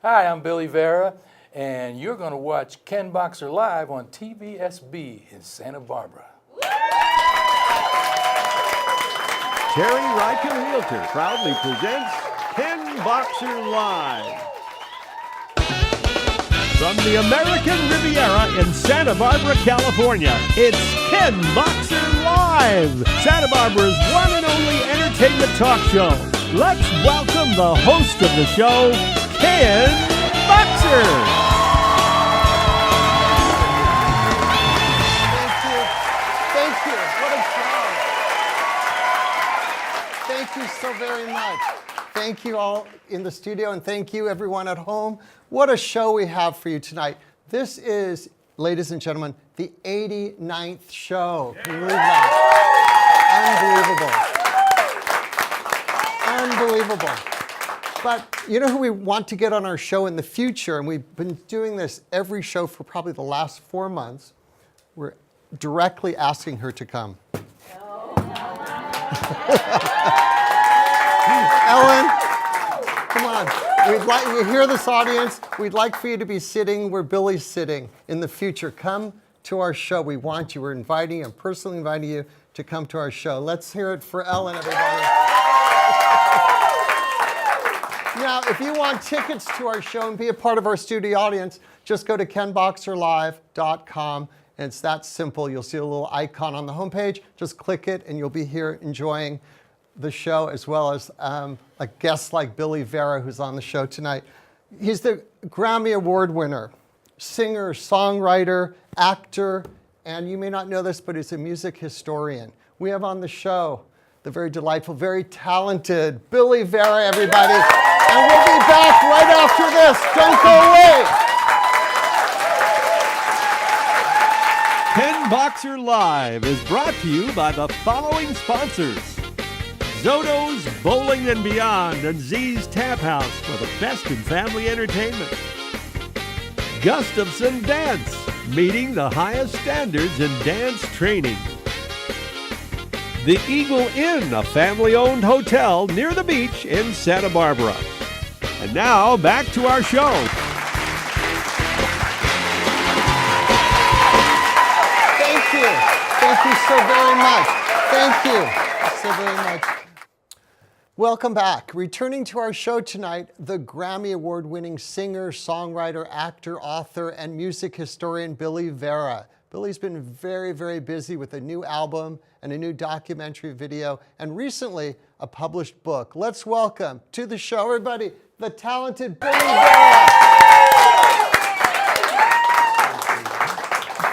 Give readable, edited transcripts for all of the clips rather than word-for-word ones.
Hi, I'm Billy Vera, and you're going to watch Ken Boxer live on TVSB in Santa Barbara. Terry Ryken Realtor proudly presents Ken Boxer Live. From the American Riviera in Santa Barbara, California, it's Ken Boxer Live, Santa Barbara's one and only entertainment talk show. Let's welcome the host of the show, Ken Boxer. Thank you. What a crowd. Thank you so very much. Thank you all in the studio, and thank you everyone at home. What a show we have for you tonight. This is, ladies and gentlemen, the 89th show. Can you believe that? Unbelievable. But you know who we want to get on our show in the future, and we've been doing this every show for probably the last 4 months. We're directly asking her to come. Ellen, come on. You hear this, audience? We'd like for you to be sitting where Billy's sitting in the future. Come to our show. We want you. We're inviting you. I'm personally inviting you to come to our show. Let's hear it for Ellen, everybody. Now, if you want tickets to our show and be a part of our studio audience, just go to kenboxerlive.com. And it's that simple. You'll see a little icon on the homepage. Just click it, and you'll be here enjoying the show, as well as a guest like Billy Vera, who's on the show tonight. He's the Grammy Award winner, singer, songwriter, actor, and you may not know this, but he's a music historian. We have on the show the very delightful, very talented Billy Vera, everybody. And we'll be back right after this. Don't go away. Ken Boxer Live is brought to you by the following sponsors. Zoto's Bowling and Beyond and Z's Tap House for the best in family entertainment. Gustafson Dance, meeting the highest standards in dance training. The Eagle Inn, a family-owned hotel near the beach in Santa Barbara. And now, back to our show. Thank you. Thank you so very much. Thank you so very much. Welcome back. Returning to our show tonight, the Grammy Award-winning singer, songwriter, actor, author, and music historian Billy Vera. Billy's been very, very busy with a new album and a new documentary video, and recently a published book. Let's welcome to the show, everybody, the talented Billy Vera.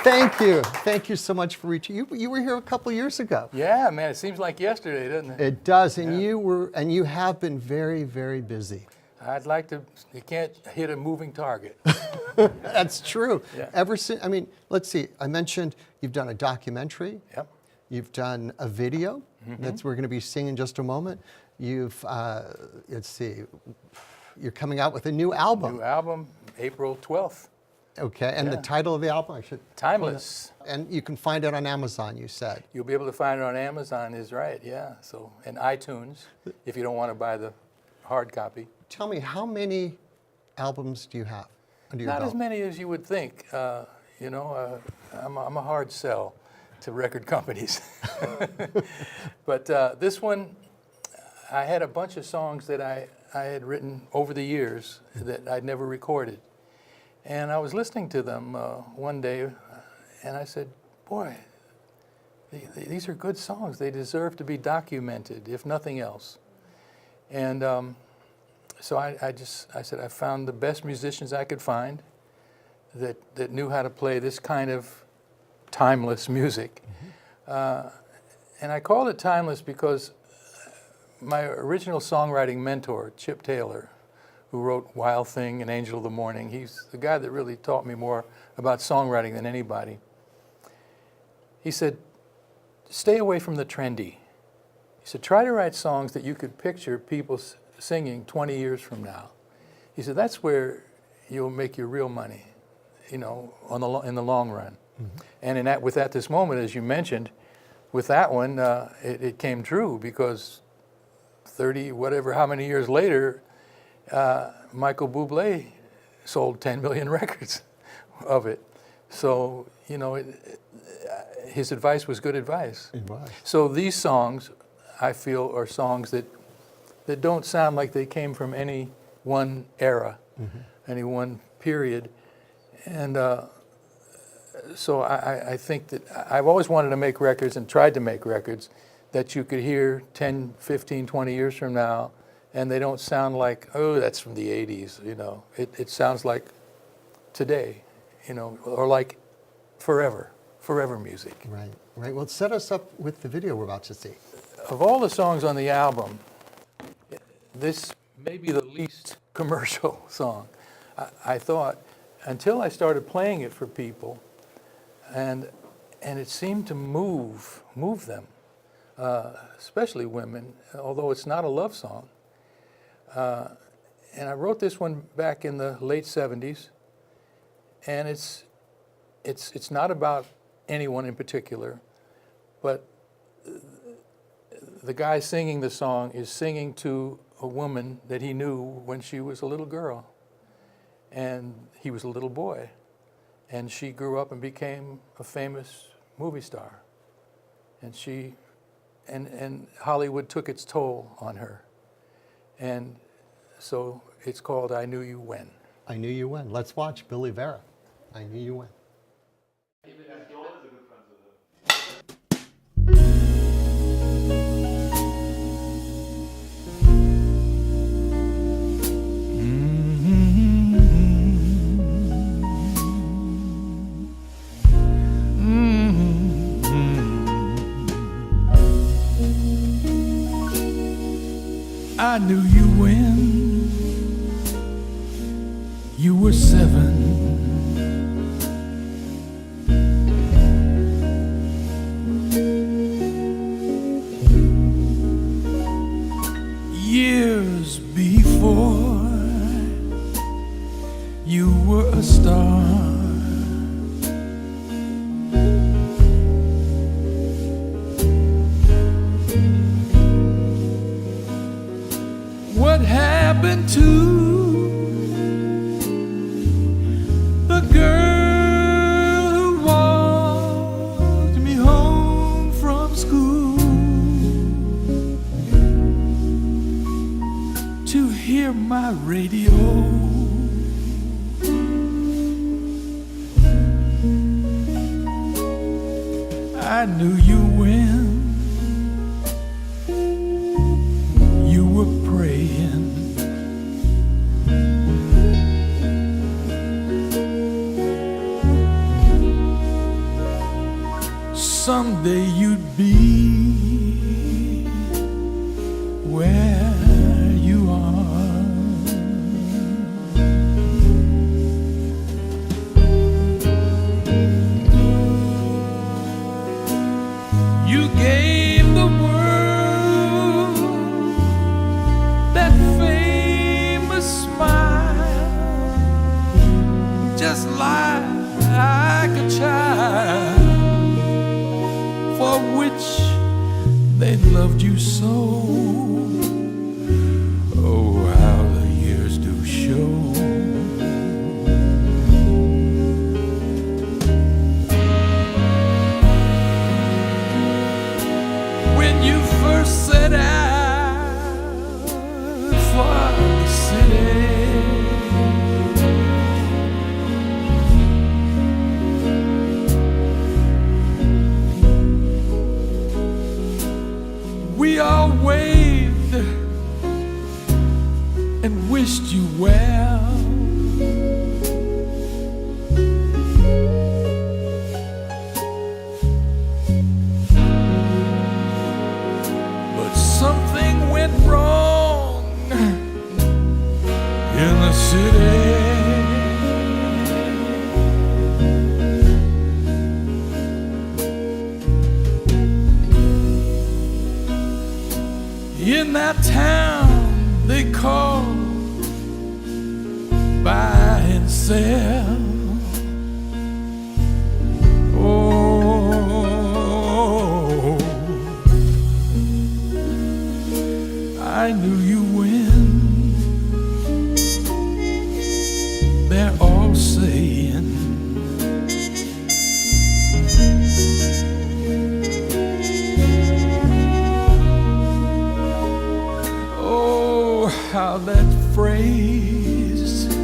Thank you. Thank you so much for reaching. You were here a couple years ago. Yeah, man, it seems like yesterday, doesn't it? It does, and you have been very, very busy. I'd like to. You can't hit a moving target. That's true. Yeah. Ever since, I mean, let's see. I mentioned you've done a documentary. Yep. You've done a video. Mm-hmm. That's we're going to be seeing in just a moment. You've let's see. You're coming out with a new album. New album, April 12th. Okay, and the title of the album, I should... Timeless. And you can find it on Amazon, you said. You'll be able to find it on Amazon, is right, yeah. So, and iTunes, if you don't want to buy the hard copy. Tell me, how many albums do you have under your Not belt? as many as you would think. I'm a hard sell to record companies. But this one, I had a bunch of songs that I had written over the years that I'd never recorded. And I was listening to them one day, and I said, boy, these are good songs. They deserve to be documented, if nothing else. And so I said, I found the best musicians I could find that knew how to play this kind of timeless music. Mm-hmm. And I called it timeless because my original songwriting mentor, Chip Taylor, who wrote Wild Thing and Angel of the Morning. He's the guy that really taught me more about songwriting than anybody. He said, stay away from the trendy. He said, try to write songs that you could picture people singing 20 years from now. He said, that's where you'll make your real money, in the long run. Mm-hmm. And with this moment, as you mentioned, with that one, it came true because 30, how many years later, Michael Bublé sold 10 million records of it. So, you know, his advice was good advice. It was. So these songs, I feel, are songs that don't sound like they came from any one era, any one period. And so I think that I've always wanted to make records and tried to make records that you could hear 10, 15, 20 years from now, and they don't sound like, oh, that's from the 80s, you know. It sounds like today, you know, or like forever music. Right, right. Well, set us up with the video we're about to see. Of all the songs on the album, this may be the least commercial song. I thought, until I started playing it for people, and it seemed to move them, especially women, although it's not a love song. And I wrote this one back in the late 70s, and it's not about anyone in particular, but the guy singing the song is singing to a woman that he knew when she was a little girl, and he was a little boy, and she grew up and became a famous movie star, and and Hollywood took its toll on her, and so it's called I Knew You When. I Knew You When. Let's watch Billy Vera. I Knew You When. I knew you when you were 7. Years before you were a star. What happened to the girl who walked me home from school to hear my radio? I knew you when you were praying. Someday you'd be where you are. You gave the world that famous smile, just like a child, for which they loved you so. Oh, how the years do show. When you first set out for the city, we all waved and wished you well. But something went wrong in the city. In that town they call buy and sell. Oh, I knew you when they're all saying, oh, how that phrase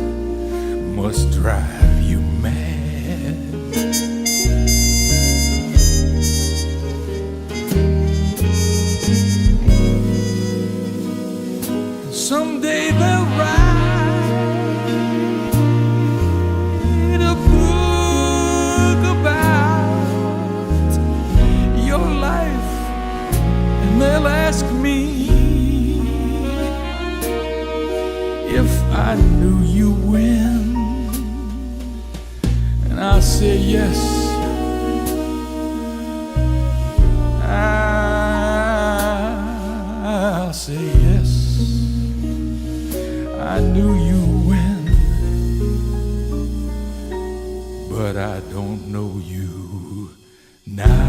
must drive you mad. Someday they'll write a book about your life, and they'll ask me if I knew you when, and I'll say yes. I'll say yes. I knew you when, but I don't know you now.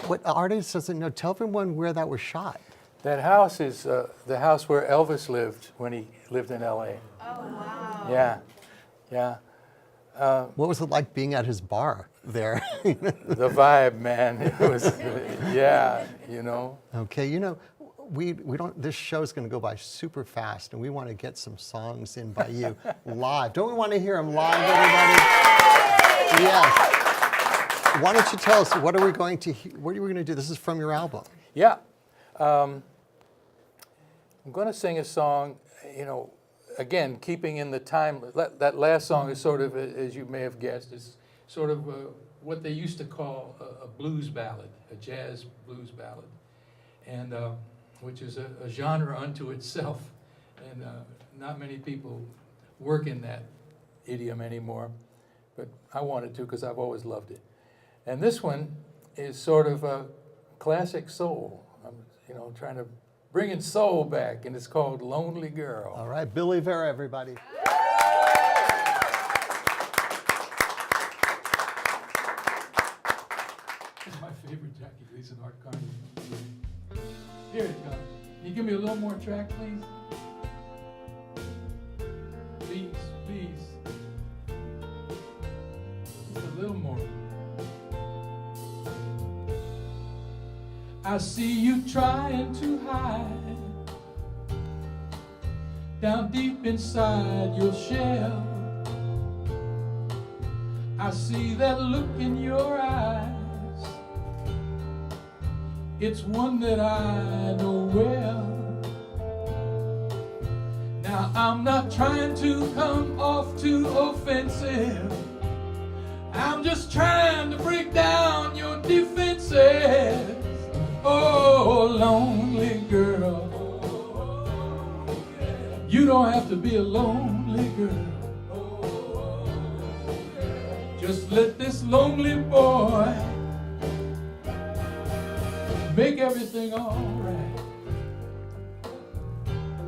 What artist doesn't know? Tell everyone where that was shot. That house is the house where Elvis lived when he lived in L.A. Oh, wow. Yeah, yeah. What was it like being at his bar there? The vibe, man. It was, yeah, you know. Okay, you know, we don't. This show's going to go by super fast, and we want to get some songs in by you live. Don't we want to hear them live, everybody? Yes. Why don't you tell us what are we going to do? This is from your album. Yeah. I'm going to sing a song, you know, again, keeping in the time. That last song is sort of, as you may have guessed, is sort of what they used to call a blues ballad, a jazz blues ballad, and which is a genre unto itself. And not many people work in that idiom anymore, but I wanted to because I've always loved it. And this one is sort of a classic soul. I'm, you know, trying to bring in soul back, and it's called Lonely Girl. All right, Billy Vera, everybody. This is my favorite Jackie Gleason Art Carney. Here it comes. Can you give me a little more track, please? Please, please. Just a little more. I see you trying to hide down deep inside your shell. I see that look in your eyes. It's one that I know well. Now I'm not trying to come off too offensive. I'm just trying to break down your defenses. Oh, lonely girl, you don't have to be a lonely girl. Just let this lonely boy make everything all right.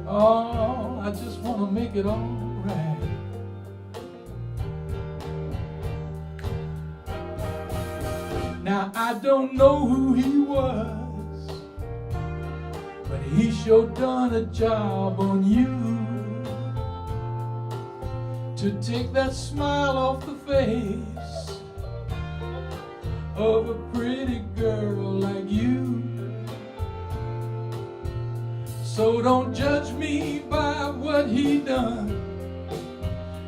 Oh, I just want to make it all right. Now, I don't know who he was, but he sure done a job on you to take that smile off the face of a pretty girl like you. So don't judge me by what he done.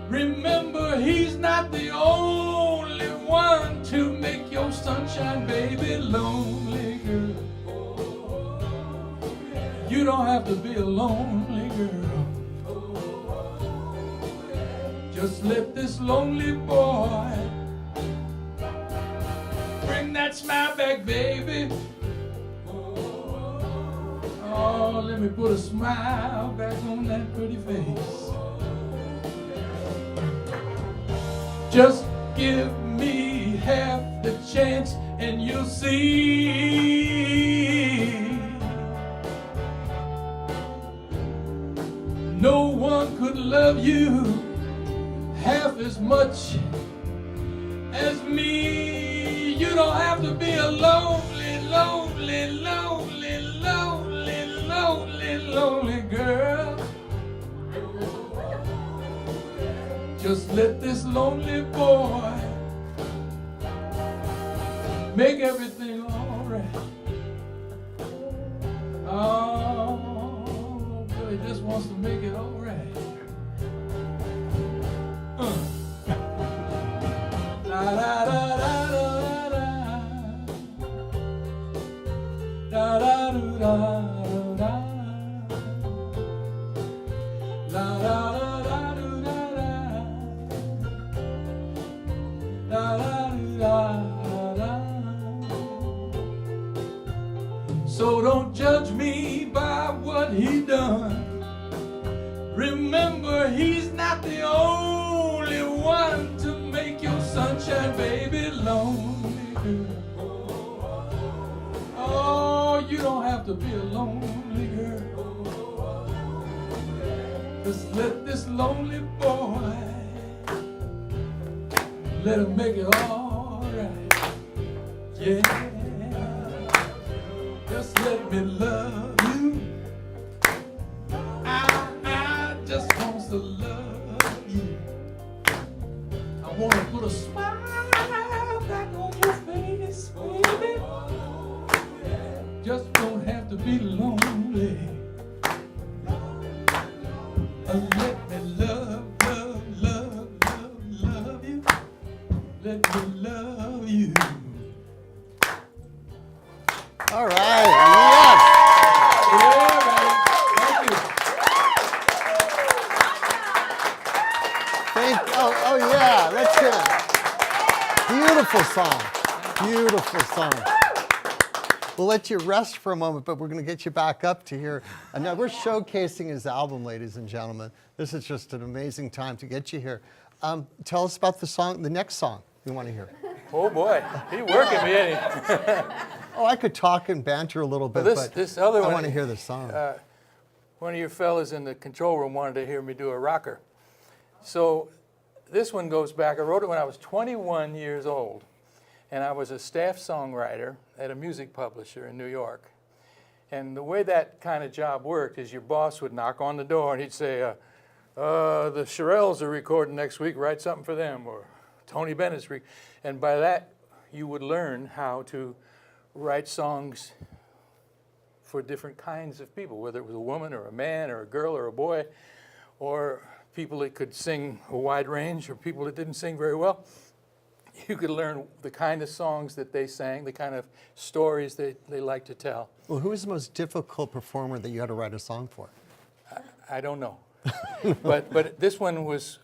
Remember, he's not the only one to make your sunshine, baby, lonely girl. You don't have to be a lonely girl. Just let this lonely boy bring that smile back, baby. Oh, let me put a smile back on that pretty face. Just give me half the chance and you'll see love you half as much as me. You don't have to be a lonely, lonely, lonely, lonely, lonely, lonely girl. Just let this lonely boy make everything all right. Oh, Billy just wants to make it all right. Da da da da da da da da da da la la la la la la la la. So don't judge me by what he done. Remember, he's not the only one to make your sunshine baby lonely, girl. Oh, you don't have to be a lonely girl. Just let this lonely boy, let him make it all right. Yeah. Just let me love you. I just want to love you. I want to put a smile back on your face, baby. Just don't have to be lonely. Let me love, love, love, love, love you. Let me love you. All right. Yes. Yeah, man. Thank you. Oh yeah. That's it. Beautiful song. Beautiful song. We'll let you rest for a moment, but we're going to get you back up to here. And now we're showcasing his album, ladies and gentlemen. This is just an amazing time to get you here. Tell us about the song, the next song you want to hear. Oh boy, he working me, ain't he? Oh, I could talk and banter a little bit, Well, but this other I one, want to hear the song. One of your fellas in the control room wanted to hear me do a rocker. So this one goes back, I wrote it when I was 21 years old. And I was a staff songwriter at a music publisher in New York. And the way that kind of job worked is your boss would knock on the door and he'd say, the Shirelles are recording next week, write something for them, or Tony Bennett's. And by that, you would learn how to write songs for different kinds of people, whether it was a woman or a man or a girl or a boy, or people that could sing a wide range or people that didn't sing very well. You could learn the kind of songs that they sang, the kind of stories they like to tell. Well, who was the most difficult performer that you had to write a song for? I don't know. but this one was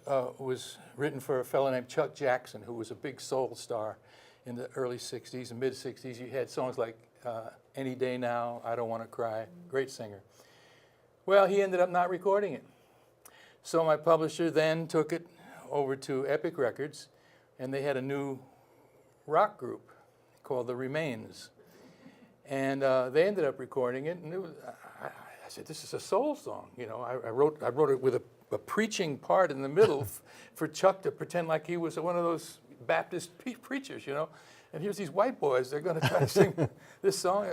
written for a fellow named Chuck Jackson, who was a big soul star in the early 60s and mid-60s. You had songs like Any Day Now, I Don't Want to Cry, great singer. Well, he ended up not recording it. So my publisher then took it over to Epic Records, and they had a new rock group called The Remains. And they ended up recording it, and it was, I said, this is a soul song. You know, I wrote it with a preaching part in the middle for Chuck to pretend like he was one of those Baptist preachers, you know. And here's these white boys, they're gonna try to sing this song.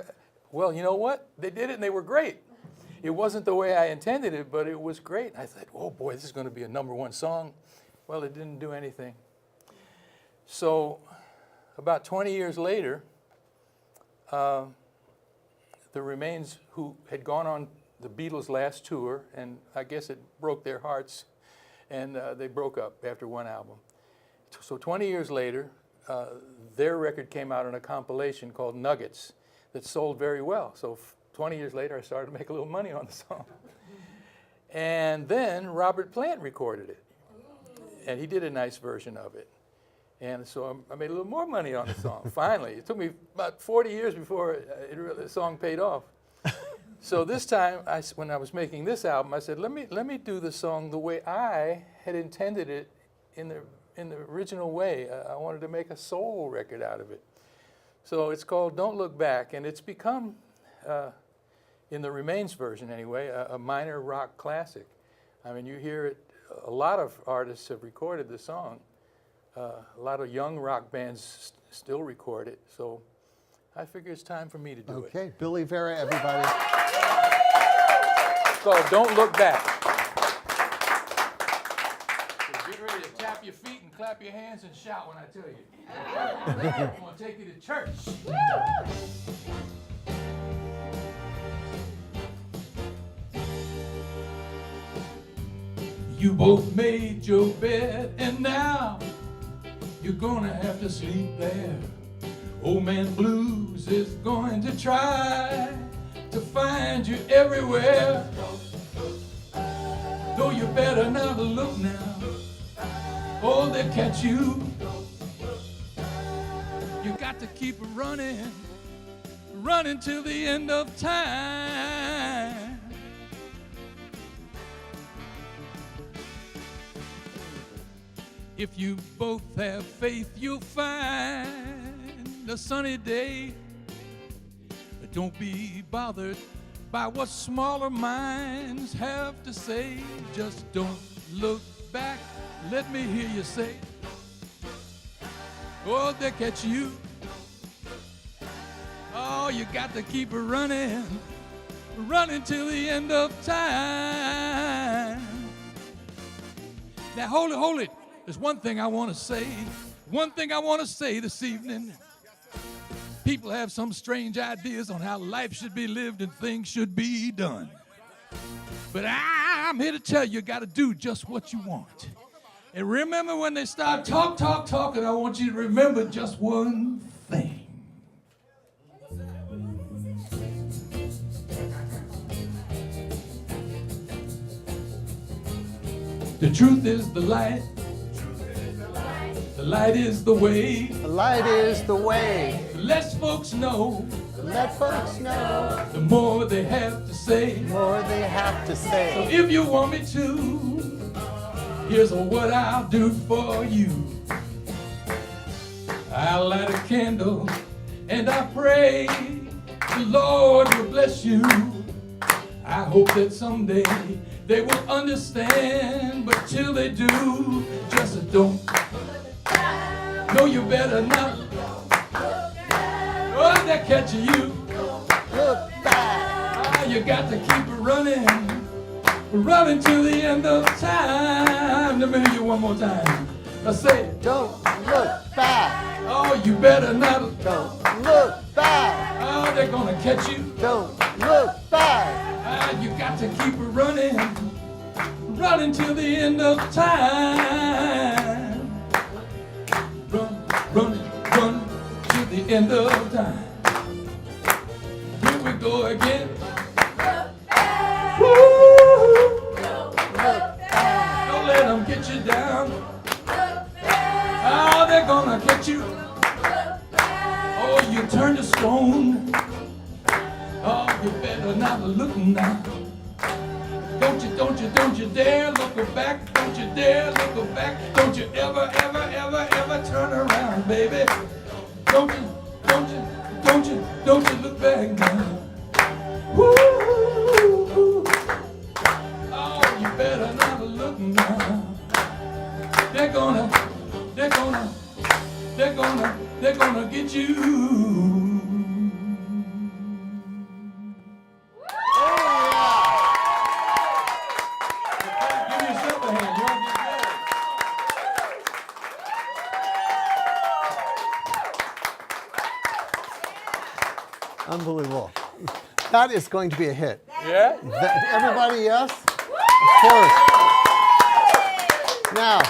Well, you know what? They did it and they were great. It wasn't the way I intended it, but it was great. I thought, oh boy, this is gonna be a #1 song. Well, it didn't do anything. So about 20 years later, The Remains, who had gone on the Beatles' last tour, and I guess it broke their hearts, and they broke up after one album. So 20 years later, their record came out on a compilation called Nuggets that sold very well. So 20 years later, I started to make a little money on the song. And then Robert Plant recorded it, and he did a nice version of it. And so I made a little more money on the song, finally. It took me about 40 years before the song paid off. So this time, when I was making this album, I said, let me do the song the way I had intended it in the original way. I wanted to make a soul record out of it. So it's called Don't Look Back, and it's become, in the Remains version anyway, a minor rock classic. I mean, you hear it a lot of artists have recorded the song. A lot of young rock bands still record it, so I figure it's time for me to do it. Okay, Billy Vera, everybody. It's called Don't Look Back. So get ready to tap your feet and clap your hands and shout when I tell you. I'm going to take you to church. You both made your bed and now you're gonna have to sleep there. Old man Blues is going to try to find you everywhere. Though you better not look now, or they'll catch you. You got to keep running, running till the end of time. If you both have faith, you'll find a sunny day. But don't be bothered by what smaller minds have to say. Just don't look back. Let me hear you say, oh, they'll catch you. Oh, you got to keep running, running till the end of time. Now, hold it. There's one thing I want to say. One thing I want to say this evening. People have some strange ideas on how life should be lived and things should be done. But I'm here to tell you, you got to do just what you want. And remember, when they start talking, I want you to remember just one thing. The truth is the light. The light is the way. The light is the way. The less folks know, Let folks know. the more they have to say. The more they have to So say. if you want me to, here's what I'll do for you. I'll light a candle and I pray the Lord will bless you. I hope that someday they will understand, but till they do, just don't. No, you better not. Oh, they're catching you. Look back. You got to keep it running, running till the end of time. Let me hear you one more time. I say, Don't look back. oh, you better not. Don't look back. Oh, they're gonna catch you. Don't look back. You got to keep it running, running till the end of time. Run till the end of time. Here we go again. Woo! Don't let them get you down. Oh, they're gonna get you. Oh, you turn to stone. Oh, you better not look now. Don't you dare look back. Don't you dare look back. Don't you ever turn around, baby. Don't you look back now. Woo! Oh, you better not look now. They're gonna get you. Unbelievable. That is going to be a hit. Yeah? Everybody, yes? Of course. Now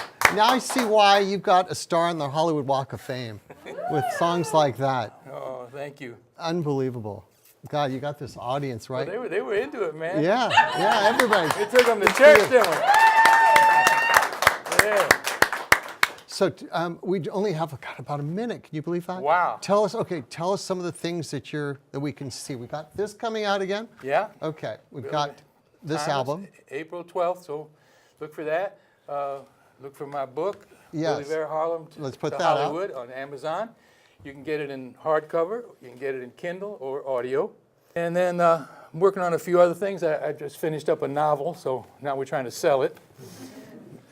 I see why you've got a star on the Hollywood Walk of Fame with songs like that. Oh, thank you. Unbelievable. God, you got this audience, right? Well, they were into it, man. Yeah, everybody. They took them to church, didn't we? Yeah. So we only have about a minute. Can you believe that? Wow. Tell us some of the things that we can see. We got this coming out again. Yeah. Okay, we've got this Timeless, album. April 12th, so look for that. Look for my book, Yes. Billy Vera Harlem Let's put to that out. Hollywood on Amazon. You can get it in hardcover, you can get it in Kindle or audio. And then I'm working on a few other things. I just finished up a novel, so now we're trying to sell it.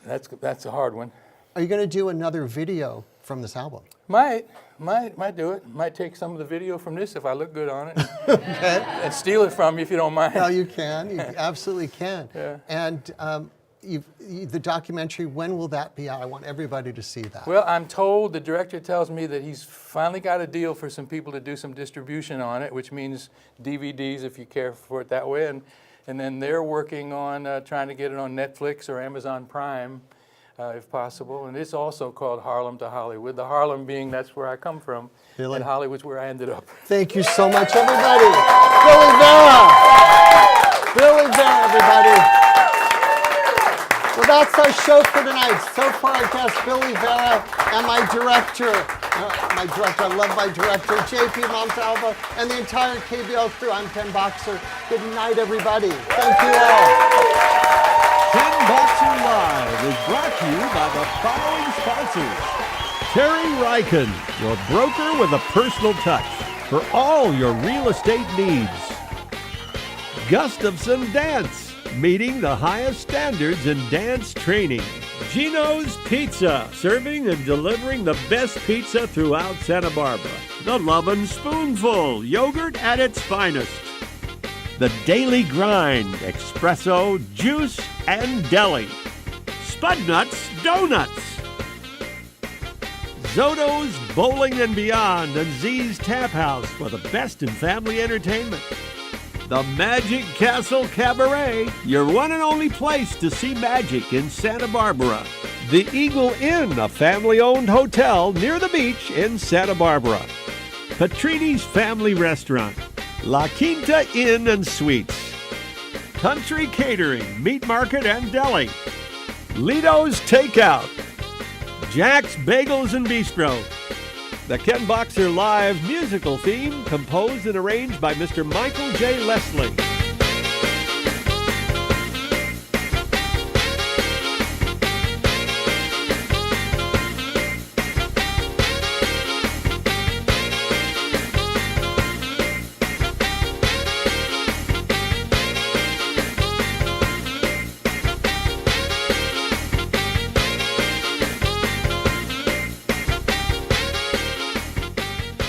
That's a hard one. Are you going to do another video from this album? Might do it. Might take some of the video from this if I look good on it, and steal it from you if you don't mind. No, you can. You absolutely can. Yeah. And the documentary, when will that be out? I want everybody to see that. Well, I'm told, the director tells me that he's finally got a deal for some people to do some distribution on it, which means DVDs if you care for it that way. And then they're working on trying to get it on Netflix or Amazon Prime, if possible. And it's also called Harlem to Hollywood. The Harlem being that's where I come from, Really? and Hollywood's where I ended up. Thank you so much, everybody. Billy Vera. Billy Vera, everybody. Well, that's our show for tonight. So far, our guest, Billy Vera, and my director, I love my director, JP Montalvo, and the entire KBL crew. I'm Ken Boxer. Good night, everybody. Thank you all. Ken Boxer Live is brought to you by the following sponsors. Terry Ryken, your broker with a personal touch for all your real estate needs. Gustafson Dance, meeting the highest standards in dance training. Gino's Pizza, serving and delivering the best pizza throughout Santa Barbara. The Lovin' Spoonful, yogurt at its finest. The Daily Grind, espresso, juice, and deli. Spudnuts Donuts. Zoto's Bowling and Beyond and Z's Tap House for the best in family entertainment. The Magic Castle Cabaret, your one and only place to see magic in Santa Barbara. The Eagle Inn, a family-owned hotel near the beach in Santa Barbara. Patrini's Family Restaurant. La Quinta Inn and Suites. Country Catering, Meat Market and Deli. Lito's Takeout. Jack's Bagels and Bistro. The Ken Boxer Live musical theme composed and arranged by Mr. Michael J. Leslie.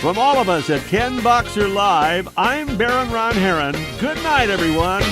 From all of us at Ken Boxer Live, I'm Baron Ron Heron. Good night, everyone.